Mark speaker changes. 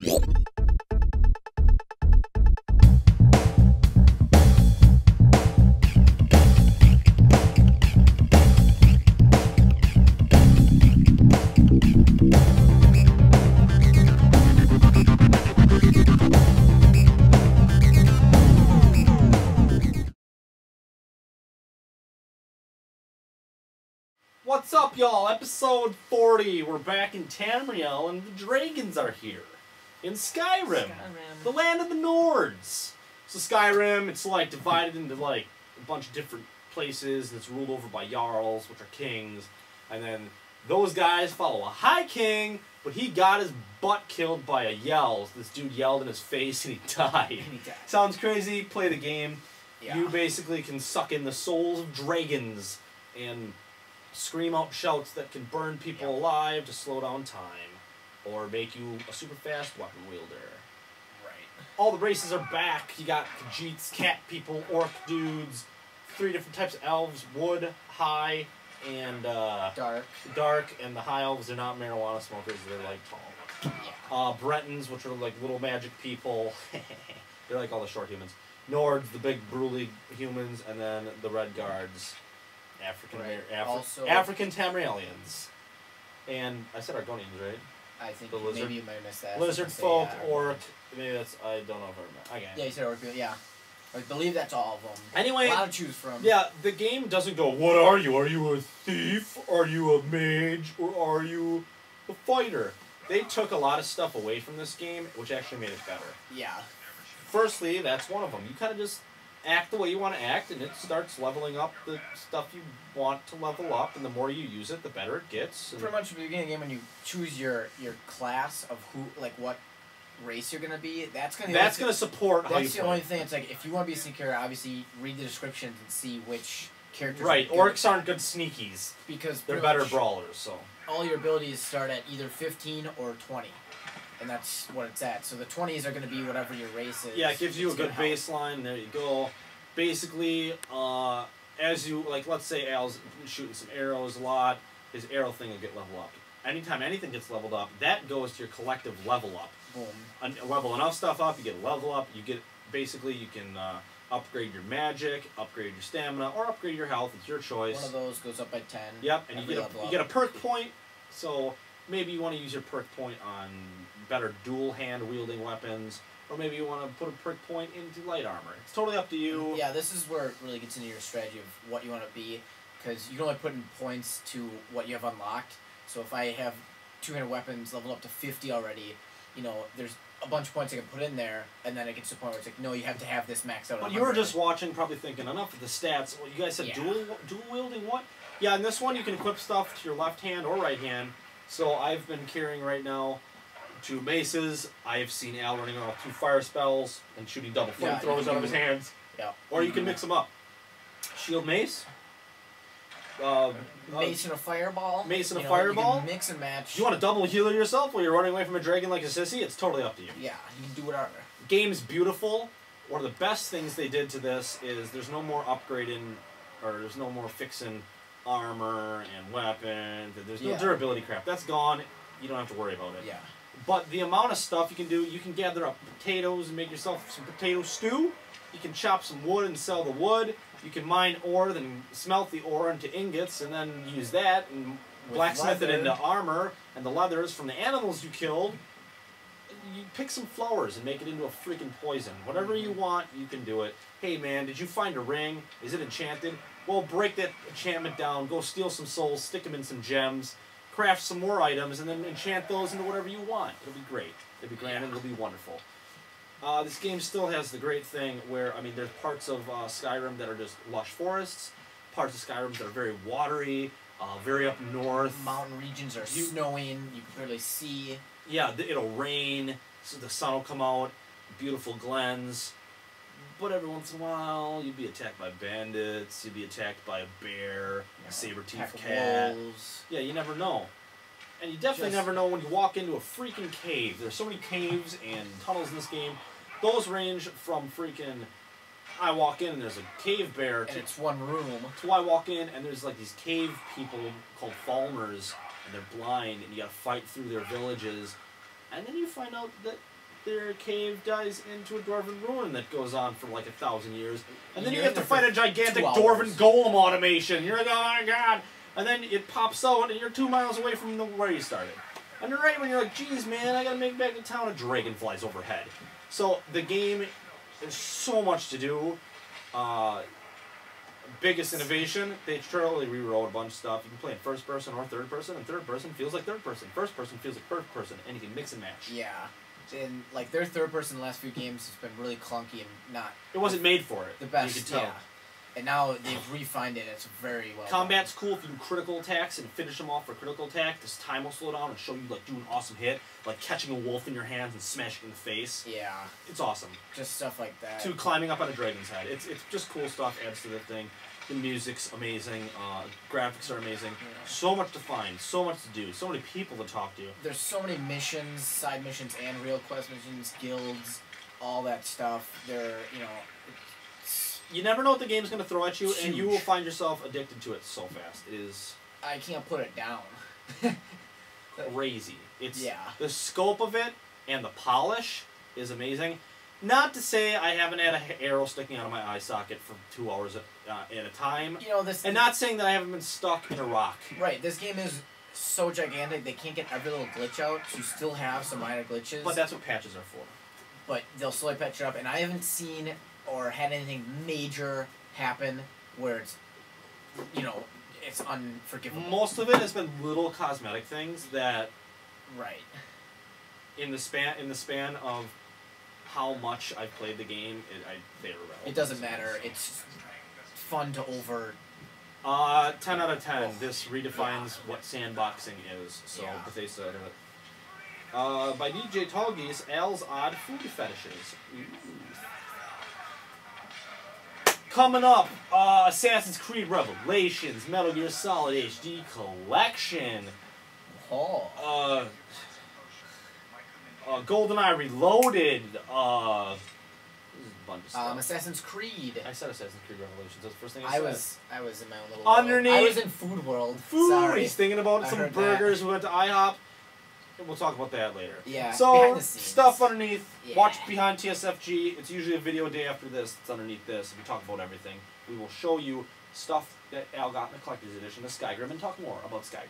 Speaker 1: What's up, y'all? Episode 40. We're back in Tamriel, and the dragons are here. In Skyrim. The land of the Nords. So Skyrim, it's like divided into like a bunch of different places, and it's ruled over by Jarls, which are kings. And then those guys follow a high king, but he got his butt killed by a yell. This dude yelled in his face, and he died. Sounds crazy? Play the game. Yeah. You basically can suck in the souls of dragons and scream out shouts that can burn people alive to slow down time, or make you a super fast weapon wielder. Right. All the races are back. You got Khajiits, cat people, orc dudes, 3 different types of elves: wood, high, and dark. And the high elves are not marijuana smokers; they're like tall. Yeah. Bretons, which are like little magic people. They're like all the short humans. Nords, the big burly humans, and then the red guards. African Tamrielians. And I said Argonians, right?
Speaker 2: I think maybe you might have missed that.
Speaker 1: Lizard folk, orc. Maybe that's, I don't know if I remember. Okay.
Speaker 2: Yeah, you said orc, yeah. I believe that's all of them.
Speaker 1: Anyway.
Speaker 2: A lot to choose from.
Speaker 1: Yeah, the game doesn't go, what are you? Are you a thief? Are you a mage? Or are you a fighter? They took a lot of stuff away from this game, which actually made it better.
Speaker 2: Yeah.
Speaker 1: Firstly, that's one of them. You kind of just act the way you want to act, and it starts leveling up the stuff you want to level up, and the more you use it, the better it gets.
Speaker 2: Pretty much at the beginning of the game, when you choose your class of who, like what race you're gonna be, that's gonna support how you play. That's the only thing. It's like if you want to be a sneaker, obviously read the descriptions and see which characters.
Speaker 1: Right, orcs aren't good sneakies
Speaker 2: because
Speaker 1: they're better brawlers. So
Speaker 2: all your abilities start at either 15 or 20. And that's what it's at. So the 20s are going to be whatever your race is.
Speaker 1: Yeah, it gives you a good baseline. There you go. Basically, as you, like, let's say Al's shooting some arrows a lot, his arrow thing will get leveled up. Anytime anything gets leveled up, that goes to your collective level up. Boom. Level enough stuff up, you get a level up. You get, basically, you can upgrade your magic, upgrade your stamina, or upgrade your health. It's your choice.
Speaker 2: One of those goes up by 10.
Speaker 1: Yep, and you get a perk point. So maybe you want to use your perk point on better dual hand wielding weapons, or maybe you want to put a perk point into light armor. It's totally up to you.
Speaker 2: Yeah, this is where it really gets into your strategy of what you want to be, because you can only put in points to what you have unlocked. So if I have 200 weapons leveled up to 50 already, you know, there's a bunch of points I can put in there, and then it gets to the point where it's like, no, you have to have this maxed out.
Speaker 1: But you were just watching, probably thinking, enough of the stats. Well, you guys said dual wielding what? Yeah, in this one you can equip stuff to your left hand or right hand. So I've been carrying right now 2 maces. I've seen Al running around with 2 fire spells and shooting double flamethrowers out of his hands.
Speaker 2: Yeah.
Speaker 1: Or you can mix them up. Shield mace.
Speaker 2: Mace and a fireball.
Speaker 1: Mace and a fireball.
Speaker 2: You can mix and match.
Speaker 1: You want to double heal yourself while you're running away from a dragon like a sissy? It's totally up to you.
Speaker 2: Yeah, you can do whatever.
Speaker 1: Game's beautiful. One of the best things they did to this is there's no more upgrading, or there's no more fixing armor and weapons. There's no durability crap. That's gone. You don't have to worry about it.
Speaker 2: Yeah.
Speaker 1: But the amount of stuff you can do, you can gather up potatoes and make yourself some potato stew. You can chop some wood and sell the wood. You can mine ore, then smelt the ore into ingots, and then use that and blacksmith it into armor. And the leathers from the animals you killed, you pick some flowers and make it into a freaking poison. Whatever you want, you can do it. Hey man, did you find a ring? Is it enchanted? Well, break that enchantment down. Go steal some souls, stick them in some gems, craft some more items, and then enchant those into whatever you want. It'll be great. It'll be grand and it'll be wonderful. This game still has the great thing where, I mean, there's parts of Skyrim that are just lush forests, parts of Skyrim that are very watery, very up north.
Speaker 2: Mountain regions are snowing, you can barely see.
Speaker 1: Yeah, it'll rain, so the sun will come out, beautiful glens. But every once in a while, you'd be attacked by bandits, you'd be attacked by a bear, a saber-toothed cat.
Speaker 2: Wolves.
Speaker 1: Yeah, you never know. And you definitely never know when you walk into a freaking cave. There's so many caves and tunnels in this game. Those range from freaking, I walk in and there's a cave bear.
Speaker 2: And it's one room.
Speaker 1: To I walk in and there's like these cave people called Falmers, and they're blind, and you gotta fight through their villages. And then you find out that their cave dies into a dwarven ruin that goes on for like 1,000 years. And then you have to fight a gigantic dwarven golem automation. You're like, oh my god. And then it pops out and you're 2 miles away from where you started. And you're right when you're like, geez, man, I gotta make it back to town. A dragon flies overhead. So the game, there's so much to do. Biggest innovation, they totally rewrote a bunch of stuff. You can play in first person or third person, and third person feels like third person. First person feels like first person, and you can mix and match.
Speaker 2: Yeah. And like their third person in the last few games has been really clunky and not...
Speaker 1: It wasn't made for it.
Speaker 2: The best,
Speaker 1: you can tell.
Speaker 2: yeah. And now they've refined it. It's very well
Speaker 1: Combat's cool if you do critical attacks and finish them off for a critical attack. This time will slow down and show you like do an awesome hit, like catching a wolf in your hands and smashing it in the face.
Speaker 2: Yeah.
Speaker 1: It's awesome.
Speaker 2: Just stuff like that.
Speaker 1: To climbing up on a dragon's head. It's just cool stuff, adds to the thing. The music's amazing. Graphics are amazing. Yeah. So much to find. So much to do. So many people to talk to.
Speaker 2: There's so many missions, side missions and real quest missions, guilds, all that stuff. They're, you know...
Speaker 1: You never know what the game's going to throw at you,
Speaker 2: Huge.
Speaker 1: and you will find yourself addicted to it so fast. It is...
Speaker 2: I can't put it down.
Speaker 1: Crazy. It's
Speaker 2: yeah.
Speaker 1: The scope of it and the polish is amazing. Not to say I haven't had an arrow sticking out of my eye socket for 2 hours at a time.
Speaker 2: You know, this...
Speaker 1: And not saying that I haven't been stuck in a rock.
Speaker 2: Right. This game is so gigantic, they can't get every little glitch out. You still have some minor glitches.
Speaker 1: But that's what patches are for.
Speaker 2: But they'll slowly patch it up, and I haven't seen or had anything major happen where it's, you know, it's unforgivable.
Speaker 1: Most of it has been little cosmetic things that...
Speaker 2: Right.
Speaker 1: In the span of how much I've played the game, they were relevant.
Speaker 2: It doesn't matter. It's fun to over...
Speaker 1: 10 out of 10. This redefines what sandboxing is. So Bethesda out of it. By DJ Tallgeese, Al's Odd Food Fetishes. Coming up, Assassin's Creed Revelations, Metal Gear Solid HD Collection.
Speaker 2: Oh.
Speaker 1: GoldenEye Reloaded. This is a bunch of stuff.
Speaker 2: Assassin's Creed.
Speaker 1: I said Assassin's Creed Revelations. That's the first thing I said.
Speaker 2: I was in my own little
Speaker 1: Underneath.
Speaker 2: world. I was in Food World.
Speaker 1: Food.
Speaker 2: Sorry.
Speaker 1: He's thinking about
Speaker 2: I
Speaker 1: some
Speaker 2: heard
Speaker 1: burgers.
Speaker 2: that.
Speaker 1: We went to IHOP. We'll talk about that later.
Speaker 2: Yeah.
Speaker 1: So,
Speaker 2: behind the scenes.
Speaker 1: stuff underneath.
Speaker 2: Yeah.
Speaker 1: Watch behind TSFG. It's usually a video day after this. It's underneath this. We talk about everything. We will show you stuff that Al got in the collector's edition of Skyrim and talk more about Skyrim.